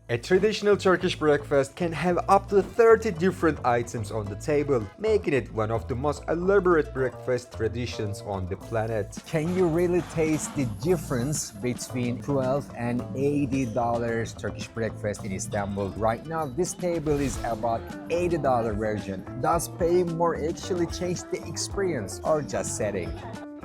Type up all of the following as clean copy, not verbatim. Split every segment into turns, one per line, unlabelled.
A traditional Turkish breakfast can have up to 30 different items on the table, making it one of the most elaborate breakfast traditions on the planet.
Can you really taste the difference between $12 and $80 Turkish breakfast in Istanbul? Right now, this table is about $80 version. Does paying more actually change the experience or just setting?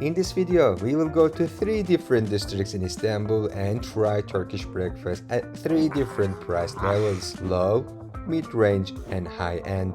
In this video, we will go to 3 different districts in Istanbul and try Turkish breakfast at 3 different price levels: low, mid-range, and high-end.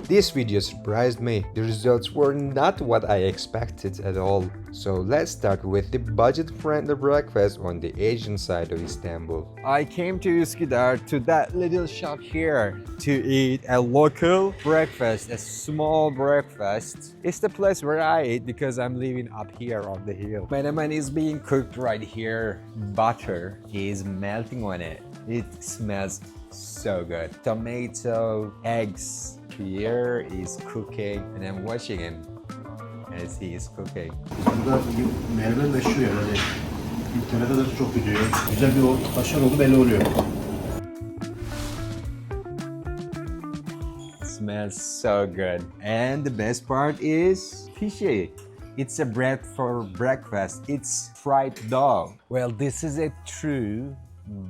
This video surprised me. The results were not what I expected at all. So let's start with the budget-friendly breakfast on the Asian side of Istanbul.
I came to Üsküdar to that little shop here to eat a local breakfast, a small breakfast. It's the place where I eat because I'm living up here on the hill. Menemen is being cooked right here. Butter is melting on it. It smells so good. Tomato, eggs. Here is cooking and I'm watching him as he is cooking.
Burada menemen meşhur yani. İnternette de çok gidiyor. Güzel bir başarı oldu belli oluyor.
Smells so good. And the best part is fishy. It's a bread for breakfast. It's fried dough. Well, this is a true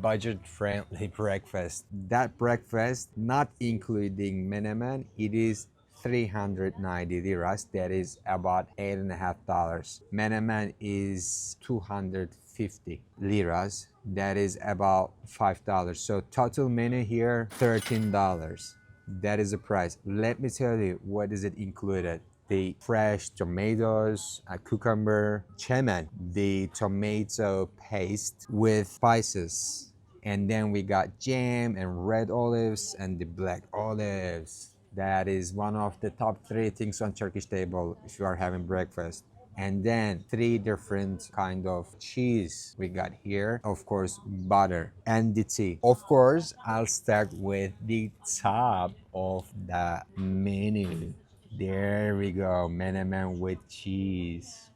budget-friendly breakfast. That breakfast, not including menemen, it is 390 liras. That is about $8.50. Menemen is 250 liras. That is about $5. So total menu here, $13. That is the price. Let me tell you what is it included. The fresh tomatoes, a cucumber, chemen, the tomato paste with spices. And then we got jam and red olives and the black olives. That is one of the top 3 things on Turkish table if you are having breakfast. And then 3 different kind of cheese we got here. Of course, butter and the tea. Of course, I'll start with the top of the menu. There we go, menemen with cheese.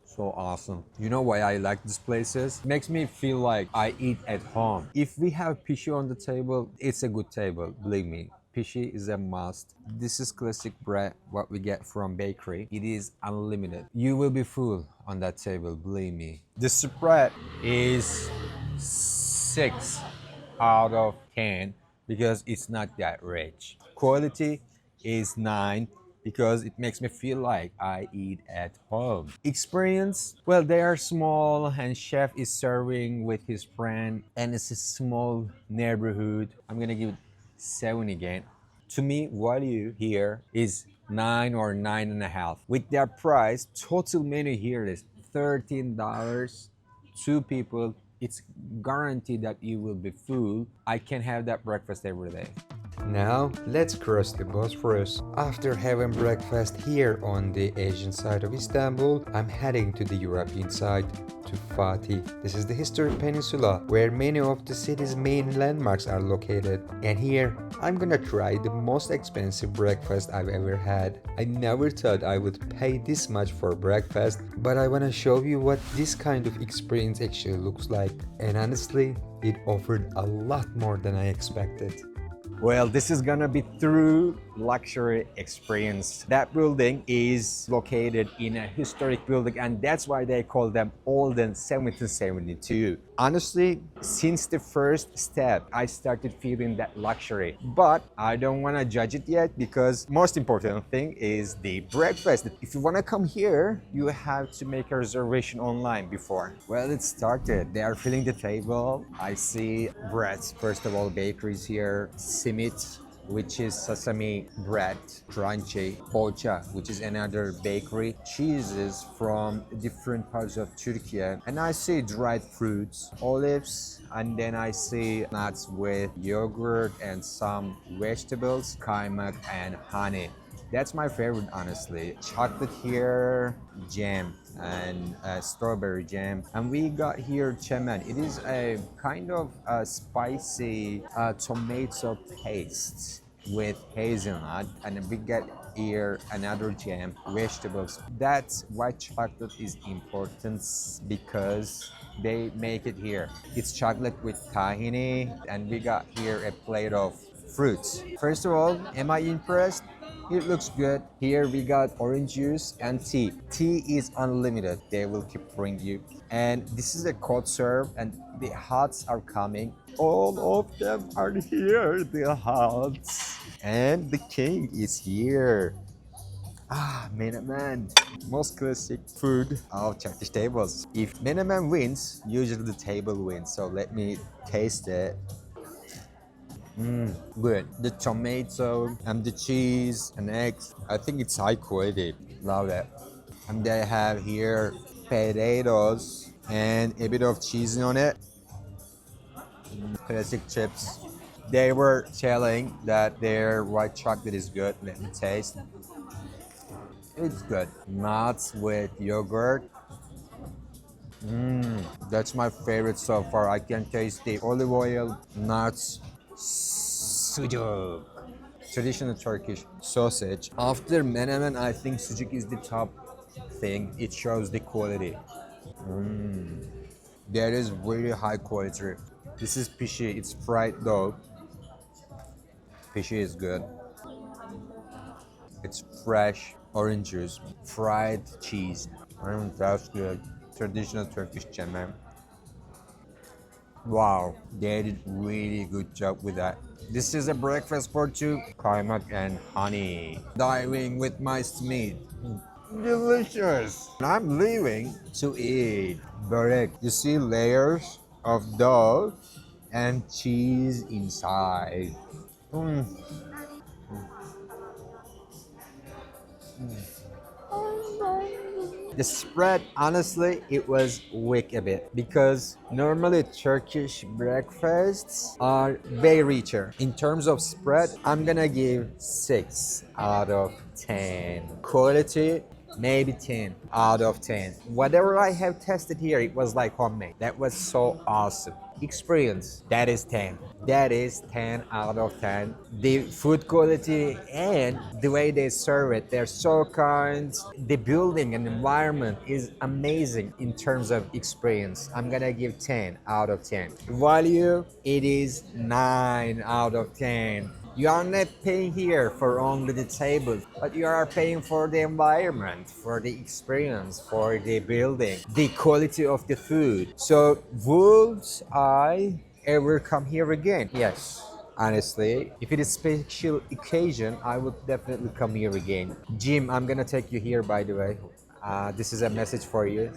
So awesome. You know why I like these places? Makes me feel like I eat at home. If we have pişi on the table, it's a good table, believe me. Pişi is a must. This is classic bread, what we get from bakery. It is unlimited. You will be full on that table, believe me. The spread is 6 out of 10 because it's not that rich. Quality is 9 because it makes me feel like I eat at home. Experience, well, they are small and chef is serving with his friend and it's a small neighborhood. I'm gonna give it 7 again. To me, value here is 9 or 9.5. With that price, total menu here is $13. 2 people, it's guaranteed that you will be full. I can have that breakfast every day.
Now, let's cross the Bosphorus. After having breakfast here on the Asian side of Istanbul, I'm heading to the European side, to Fatih. This is the historic peninsula where many of the city's main landmarks are located. And here, I'm gonna try the most expensive breakfast I've ever had. I never thought I would pay this much for breakfast, but I wanna show you what this kind of experience actually looks like. And honestly, it offered a lot more than I expected.
Well, this is gonna be true luxury experience. That building is located in a historic building and that's why they call them Olden 1772. Honestly, since the first step, I started feeling that luxury. But I don't wanna judge it yet because most important thing is the breakfast. If you wanna come here, you have to make a reservation online before. Well, it started. They are filling the table. I see breads. First of all, bakeries here. Simit, which is sesame bread, crunchy, poğaça, which is another bakery, cheeses from different parts of Turkey, and I see dried fruits, olives, and then I see nuts with yogurt and some vegetables, kaymak and honey. That's my favorite, honestly. Chocolate here, jam, and strawberry jam. And we got here chemen. It is a kind of spicy tomato paste with hazelnut, and we get here another jam, vegetables. That's why chocolate is important because they make it here. It's chocolate with tahini, and we got here a plate of fruits. First of all, am I impressed? It looks good. Here we got orange juice and tea. Tea is unlimited. They will keep bringing you. And this is a cold serve and the hots are coming. All of them are here, the hots. And the king is here. Ah, menemen. Most classic food of Turkish tables. If menemen wins, usually the table wins. So let me taste it. Good. The tomato and the cheese and eggs, I think it's high quality. Love that. And they have here potatoes and a bit of cheese on it. Classic chips. They were telling that their white chocolate is good. Let me taste. It's good. Nuts with yogurt. That's my favorite so far. I can taste the olive oil, nuts, sucuk. Traditional Turkish sausage. After menemen, I think sucuk is the top thing. It shows the quality. That is really high quality. This is pishi. It's fried dough. Pishi is good. It's fresh orange juice, fried cheese. That's good. Traditional Turkish yemek. Wow, they did really good job with that. This is a breakfast for two, kaymak and honey. Diving with my simit. Delicious. I'm leaving to eat börek. You see layers of dough and cheese inside. The spread, honestly, it was weak a bit because normally Turkish breakfasts are way richer. In terms of spread, I'm gonna give 6 out of 10. Quality, maybe 10 out of 10. Whatever I have tested here, it was like homemade. That was so awesome. Experience, that is 10. That is 10 out of 10. The food quality and the way they serve it, they're so kind. The building and environment is amazing in terms of experience. I'm gonna give 10 out of 10. Value, it is 9 out of 10. You are not paying here for only the tables, but you are paying for the environment, for the experience, for the building, the quality of the food. So would I ever come here again? Yes. Honestly, if it is special occasion, I would definitely come here again. Jim, I'm gonna take you here by the way. This is a message for you.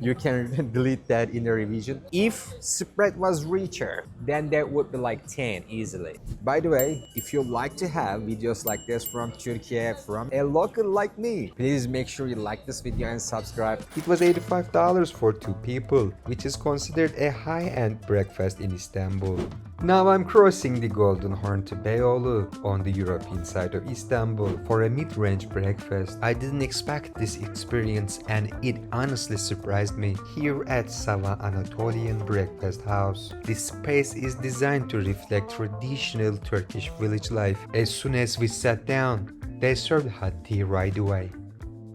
You can delete that in the revision. If spread was richer, then that would be like 10 easily. By the way, if you like to have videos like this from Turkey, from a local like me, please make sure you like this video and subscribe.
It was $85 for two people, which is considered a high-end breakfast in Istanbul. Now I'm crossing the Golden Horn to Beyoğlu on the European side of Istanbul for a mid-range breakfast. I didn't expect this experience and it honestly surprised me. Here at Sava Anatolian Breakfast House, this space is designed to reflect traditional Turkish village life. As soon as we sat down, they served hot tea right away.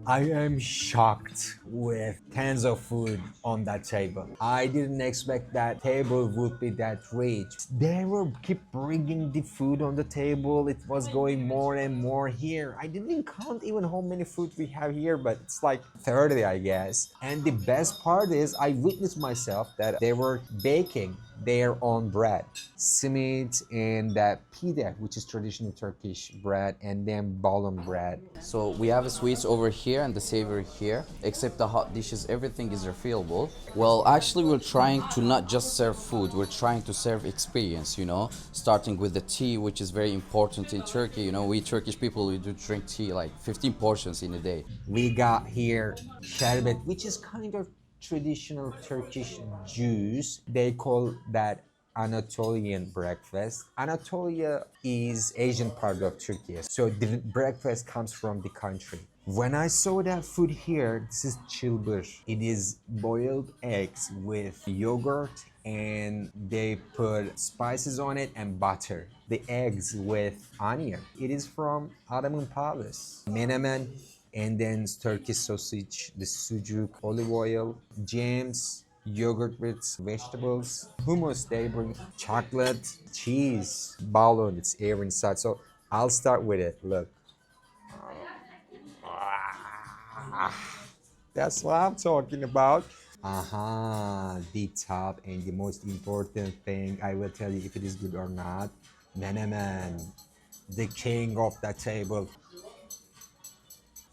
I am shocked with tons of food on that table. I didn't expect that table would be that rich. They were keep bringing the food on the table. It was going more and more here. I didn't count even how many food we have here, but it's like 30, I guess. And the best part is I witnessed myself that they were baking their own bread. Simit and that pide, which is traditional Turkish bread, and then balon bread.
So we have a sweets over here and the savory here, except the hot dishes, everything is refillable. Well, actually we're trying to not just serve food, we're trying to serve experience, you know, starting with the tea, which is very important in Turkey. You know, we Turkish people, we do drink tea like 15 portions in a day.
We got here sherbet, which is kind of traditional Turkish juice. They call that Anatolian breakfast. Anatolia is Asian part of Turkey, so the breakfast comes from the country. When I saw that food here, this is chilbur. It is boiled eggs with yogurt and they put spices on it and butter. The eggs with onion. It is from Ottoman Palace. Menemen, and then Turkish sausage, the sujuk, olive oil, jams, yogurt with vegetables, hummus, they bring chocolate, cheese, balloon, it's air inside. So I'll start with it. Look. That's what I'm talking about. The top and the most important thing, I will tell you if it is good or not. Menemen, the king of the table.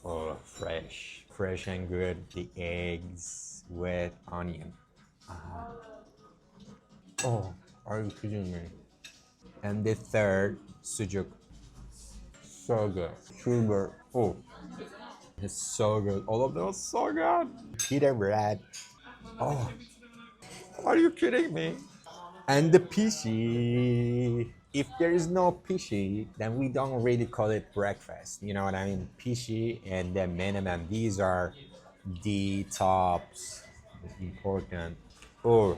Oh, fresh and good. The eggs with onion. Oh, are you kidding me? And the third, sujuk. So good. Sugar. Oh, it's so good. All of those so good. Pita bread. Oh, are you kidding me? And the pishi. If there is no pishi, then we don't really call it breakfast. You know what I mean? Pishi and the minimum. These are the tops. Important. Oh,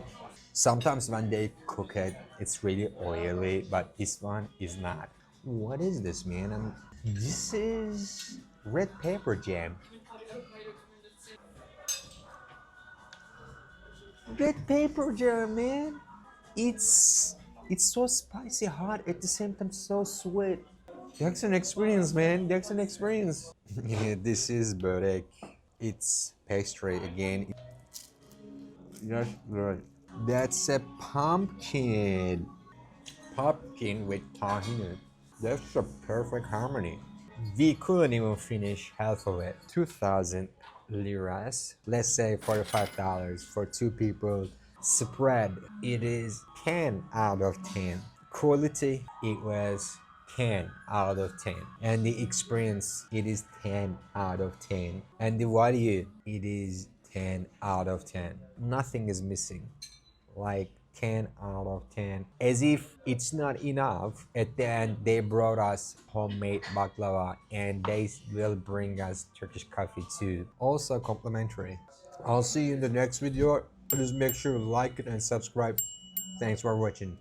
sometimes when they cook it, it's really oily, but this one is not. What is this, man? This is red pepper jam. Red pepper jam, man. It's it's so spicy hot at the same time so sweet. That's an experience, man. That's an experience. Yeah, this is börek. It's pastry again. That's good. That's a pumpkin. Pumpkin with tahini. That's a perfect harmony. We couldn't even finish half of it. 2,000 liras. Let's say $45 for two people. Spread. It is 10 out of 10. Quality. It was 10 out of 10. And the experience. It is 10 out of 10. And the value. It is 10 out of 10. Nothing is missing. Like 10 out of 10. As if it's not enough, at the end they brought us homemade baklava and they will bring us Turkish coffee too. Also complimentary. I'll see you in the next video. Please make sure to like it and subscribe. Thanks for watching.